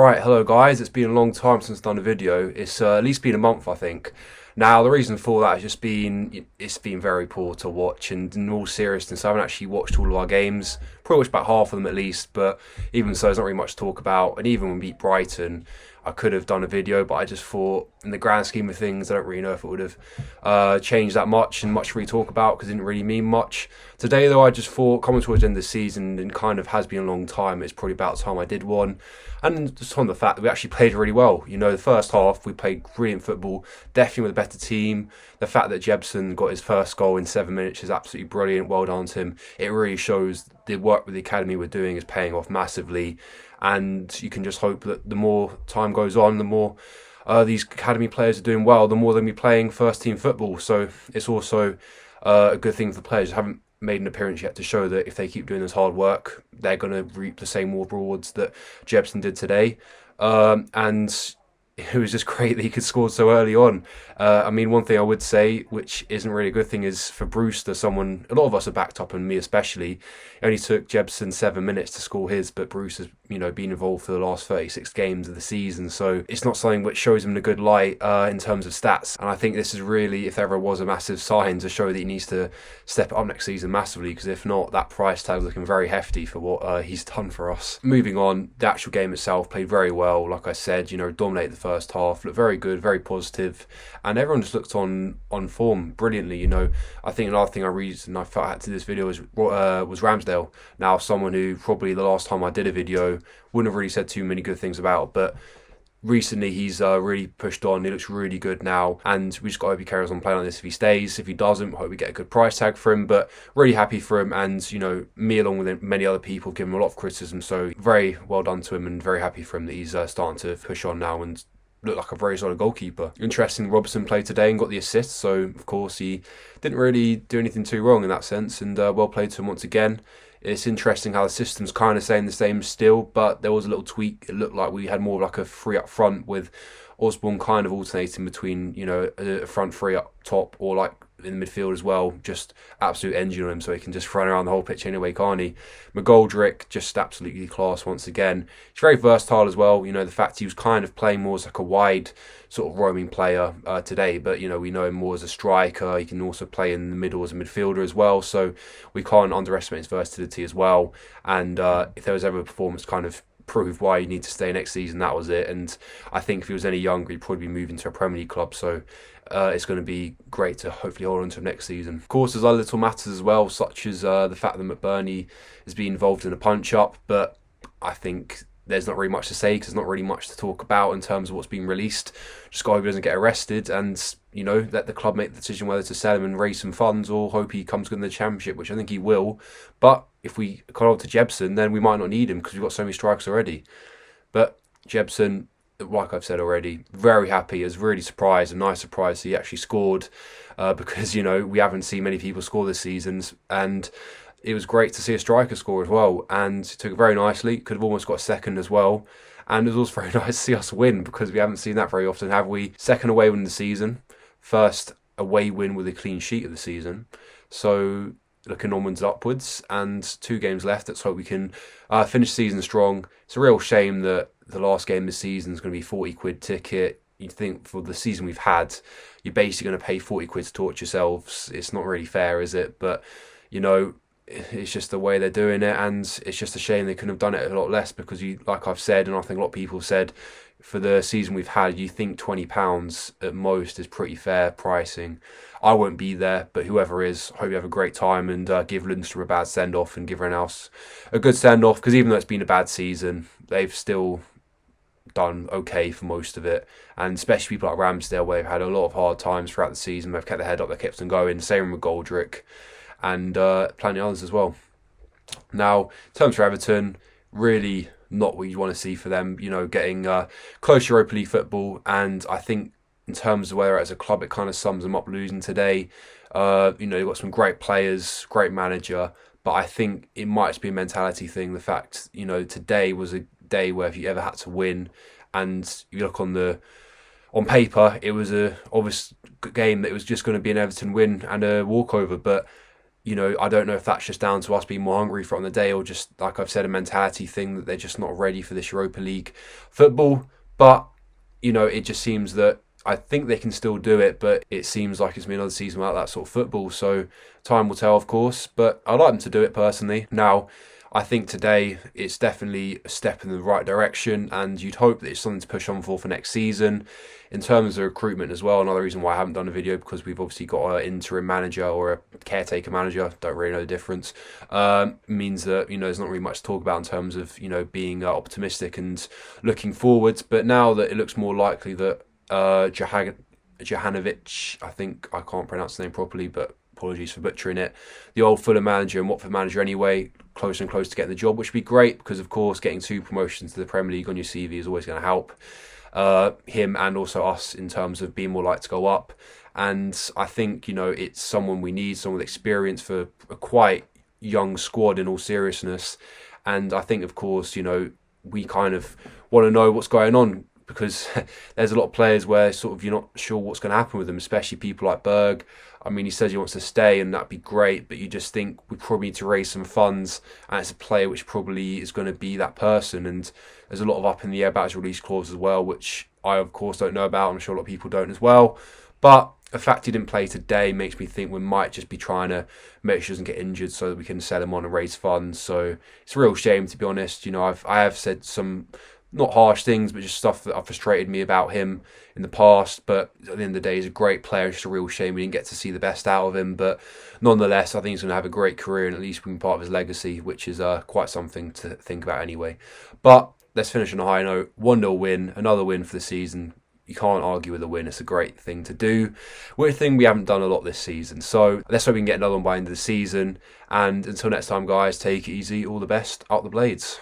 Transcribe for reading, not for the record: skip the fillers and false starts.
Right, hello guys, it's been a long time since I've done a video. It's at least been a month, I think. Now, the reason for that has just been, it's been very poor to watch, and in all seriousness, I haven't actually watched all of our games, probably watched about half of them at least, but even so, there's not really much to talk about, and even when we beat Brighton, I could have done a video, but I just thought, in the grand scheme of things, I don't really know if it would have changed that much and much to really talk about, because it didn't really mean much. Today, though, I just thought, coming towards the end of the season, and kind of has been a long time, it's probably about time I did one. And just on the fact that we actually played really well. You know, the first half, we played brilliant football, definitely with a better team. The fact that Jebbison got his first goal in 7 minutes is absolutely brilliant. Well done to him. It really shows the work with the academy we're doing is paying off massively. And you can just hope that the more time goes on, the more these academy players are doing well, the more they'll be playing first team football. So it's also a good thing for the players. Haven't made an appearance yet to show that if they keep doing this hard work, they're going to reap the same rewards that Jebbison did today. And it was just great that he could score so early on. I mean, one thing I would say, which isn't really a good thing, is for Brewster, someone a lot of us are backed up, and me especially. It only took Jebbison 7 minutes to score his, but Brewster's been involved for the last 36 games of the season, so it's not something which shows him in a good light in terms of stats. And I think this is really, if there ever was a massive sign to show that he needs to step it up next season massively, because if not, that price tag is looking very hefty for what he's done for us. Moving on, the actual game itself played very well. Like I said, dominated the first half, looked very good, very positive, and everyone just looked on form brilliantly. I think another thing I felt I had to do this video was Ramsdale. Now, someone who probably the last time I did a video wouldn't have really said too many good things about, but recently he's really pushed on. He looks really good now, and we just got to hope he carries on playing like this if he stays. If he doesn't, I hope we get a good price tag for him, but really happy for him. And me along with many other people have given him a lot of criticism, so very well done to him, and very happy for him that he's starting to push on now and look like a very solid goalkeeper. Interesting, Robertson played today and got the assist, so of course he didn't really do anything too wrong in that sense, and well played to him once again. It's interesting how the system's kind of staying the same still, but there was a little tweak. It looked like we had more of like a three up front, with Osborne kind of alternating between, a front three up top, or like in the midfield as well, just absolute engine on him, so he can just run around the whole pitch anyway, can't he? McGoldrick, just absolutely class once again. He's very versatile as well. The fact he was kind of playing more as like a wide sort of roaming player today, but we know him more as a striker. He can also play in the middle as a midfielder as well, so we can't underestimate his versatility as well. And if there was ever a performance to kind of prove why you need to stay next season, that was it. And I think if he was any younger, he'd probably be moving to a Premier League club, so it's going to be great to hopefully hold on to him next season. Of course, there's other little matters as well, such as the fact that McBurney has been involved in a punch-up, but I think there's not really much to say, because there's not really much to talk about in terms of what's been released. Just hope he doesn't get arrested, and let the club make the decision whether to sell him and raise some funds, or hope he comes good in the Championship, which I think he will. But if we got on to Jebbison, then we might not need him, because we've got so many strikers already. But Jebbison, like I've said already, very happy. I was really surprised, a nice surprise he actually scored, because we haven't seen many people score this season, and it was great to see a striker score as well, and took it very nicely. Could have almost got a second as well, and it was also very nice to see us win, because we haven't seen that very often, have we? Second away win of the season, first away win with a clean sheet of the season, so looking onwards upwards, and 2 games left. Let's hope we can finish the season strong. It's a real shame that the last game of the season is going to be 40 quid ticket. You'd think for the season we've had, you're basically going to pay 40 quid to torture yourselves. It's not really fair, is it? But it's just the way they're doing it, and it's just a shame they couldn't have done it a lot less, because like I've said, and I think a lot of people have said, for the season we've had, you think £20 at most is pretty fair pricing. I won't be there, but whoever is, hope you have a great time, and give Youngster a bad send-off and give everyone else a good send-off, because even though it's been a bad season, they've still done okay for most of it, and especially people like Ramsdale, where they've had a lot of hard times throughout the season. They've kept their head up, they've kept them going. Same with Goldrick, and plenty of others as well. Now, in terms of Everton, really not what you want to see for them, getting close to Europa League football, and I think in terms of whether as a club, it kind of sums them up losing today. You've got some great players, great manager, but I think it might just be a mentality thing. The fact, today was a day where if you ever had to win, and you look on paper, it was a obvious game that it was just going to be an Everton win and a walkover, but I don't know if that's just down to us being more hungry for it on the day, or just, like I've said, a mentality thing that they're just not ready for this Europa League football. But, it just seems that I think they can still do it, but it seems like it's been another season without that sort of football. So time will tell, of course, but I'd like them to do it personally. Now, I think today it's definitely a step in the right direction, and you'd hope that it's something to push on for next season. In terms of recruitment as well, another reason why I haven't done a video, because we've obviously got an interim manager or a caretaker manager, don't really know the difference, means that, there's not really much to talk about in terms of, being optimistic and looking forwards. But now that it looks more likely that Johanovic, I can't pronounce the name properly, but apologies for butchering it, the old Fulham manager and Watford manager anyway, closer and closer to getting the job, which would be great, because of course getting 2 promotions to the Premier League on your CV is always going to help him and also us in terms of being more likely to go up. And I think, it's someone we need, someone with experience for a quite young squad in all seriousness. And I think, of course, we kind of want to know what's going on, because there's a lot of players where sort of you're not sure what's going to happen with them, especially people like Berg. I mean, he says he wants to stay, and that'd be great, but you just think we probably need to raise some funds, and it's a player which probably is going to be that person. And there's a lot of up in the air about his release clause as well, which I, of course, don't know about. I'm sure a lot of people don't as well. But the fact he didn't play today makes me think we might just be trying to make sure he doesn't get injured so that we can sell him on and raise funds. So it's a real shame, to be honest. I have said some not harsh things, but just stuff that have frustrated me about him in the past. But at the end of the day, he's a great player. It's just a real shame we didn't get to see the best out of him. But nonetheless, I think he's going to have a great career, and at least being part of his legacy, which is quite something to think about anyway. But let's finish on a high note. 1-0 win, another win for the season. You can't argue with a win. It's a great thing to do. Weird thing we haven't done a lot this season. So let's hope we can get another one by the end of the season. And until next time, guys, take it easy. All the best. Out the Blades.